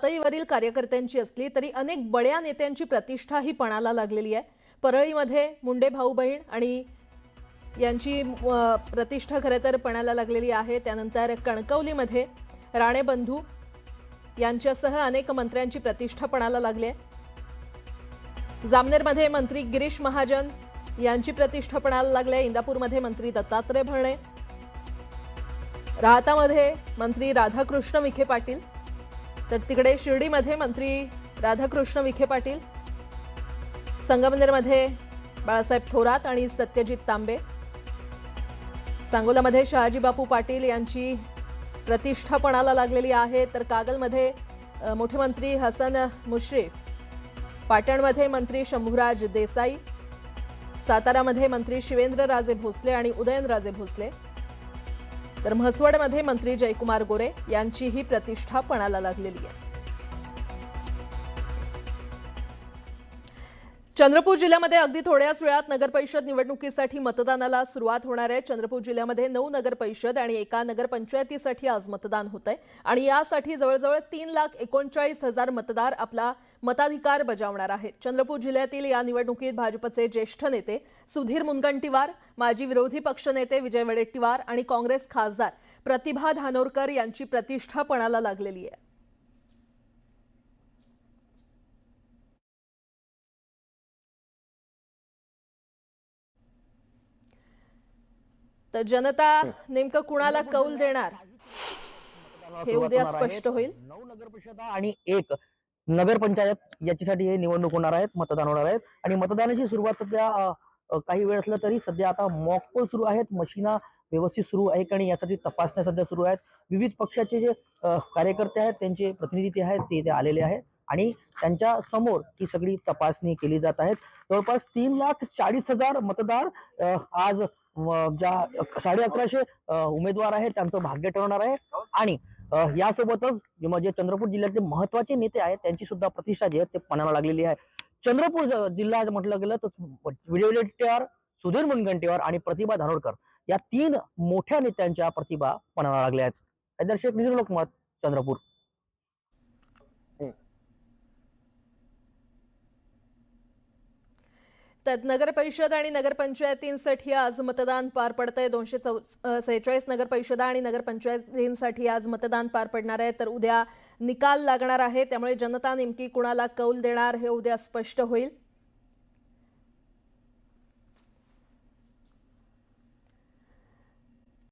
पातळीवरील कार्यकर्त्यांची असली तरी अनेक बड्या नेत्यांची प्रतिष्ठा ही पणाला लागलेली आहे। परळीमध्ये मुंडे भाऊ बहीण आणि यांची प्रतिष्ठा खरे तर पणाला लागलेली आहे। त्यानंतर कणकवलीमध्ये राणे बंधू यांच्यासह अनेक मंत्र्यांची प्रतिष्ठा पणाला लागली आहे। जामनेरमध्ये मंत्री गिरीश महाजन यांची प्रतिष्ठा पणाला लागली आहे। इंदापूरमध्ये मंत्री दत्तात्रय भरणे, राहतामध्ये मंत्री राधाकृष्ण विखे पाटील, तर तिकडे शिर्डीमध्ये मंत्री राधाकृष्ण विखे पाटील, संगमनेरमध्ये बाळासाहेब थोरात आणि सत्यजित तांबे, सांगोलामध्ये शहाजी बापू पाटील यांची प्रतिष्ठा पणाला लागलेली आहे। तर कागलमध्ये मोठे मंत्री हसन मुश्रीफ, पाटणमध्ये मंत्री शंभूराज देसाई, सातारामध्ये मंत्री शिवेंद्रराजे भोसले आणि उदयनराजे भोसले, तर म्हसवडमध्ये मंत्री जयकुमार गोरे यांचीही प्रतिष्ठा पणाला लागलेली आहे। चंद्रपूर जिल्ह्यामध्ये अगदी थोड्याच वेळात नगरपरिषद निवडणुकीसाठी मतदानाला सुरुवात होणार आहे। चंद्रपूर जिल्ह्यामध्ये 9 नगरपरिषद आणि 1 नगरपंचायतीसाठी आज मतदान होत आहे आणि यासाठी जवळजवळ 3,39,000 मतदार आपला मताधिकार बजावणार आहेत। चंद्रपूर जिल्ह्यातील या निवडणुकीत भाजपचे ज्येष्ठ नेते सुधीर मुनगंटीवार, माजी विरोधी पक्षनेते विजय वडेट्टीवार आणि काँग्रेस खासदार प्रतिभा धानोरकर यांची प्रतिष्ठा पणाला लागलेली आहे। तर जनता नेमकं कुणाला कौल देणार हे उद्या स्पष्ट होईल। 9 नगरपरिषदा आणि 1 नगरपंचायत याच्यासाठी हे निवडणूक होणार आहेत, मतदान होणार आहेत आणि मतदानाची सुरुवात सध्या काही वेळ असलं तरी सध्या आता मॉक पोल सुरू आहेत, मशीना व्यवस्थित सुरू आहे आणि यासाठी तपासण्या सध्या सुरू आहेत। विविध पक्षाचे जे कार्यकर्ते आहेत त्यांचे प्रतिनिधी आहेत ते आलेले आहेत आणि त्यांच्या समोर ही सगळी तपासणी केली जात आहे। जवळपास 3,40,000 मतदार आज ज्या 1150 उमेदवार आहेत त्यांचं भाग्य ठरवणार आहे आणि यासोबतच म्हणजे चंद्रपूर जिल्ह्यातले महत्त्वाचे नेते आहेत त्यांची सुद्धा प्रतिष्ठा जी आहे ते पणाला लागलेली आहे। चंद्रपूर जिल्हा म्हटलं गेलं तर विजय वडेट्टीवार, सुधीर मुनगंटीवार आणि प्रतिभा धानोरकर या 3 मोठ्या नेत्यांच्या प्रतिभा पणाला लागल्या आहेत। दर्शक निधीर लोकमत, चंद्रपूर। तर नगरपरिषद आणि नगरपंचायतींसाठी आज मतदान पार पडतंय। 246 नगरपरिषदा आणि नगरपंचायतींसाठी आज मतदान पार पडणार आहे। तर उद्या निकाल लागणार आहे, त्यामुळे जनता नेमकी कुणाला कौल देणार हे उद्या स्पष्ट होईल।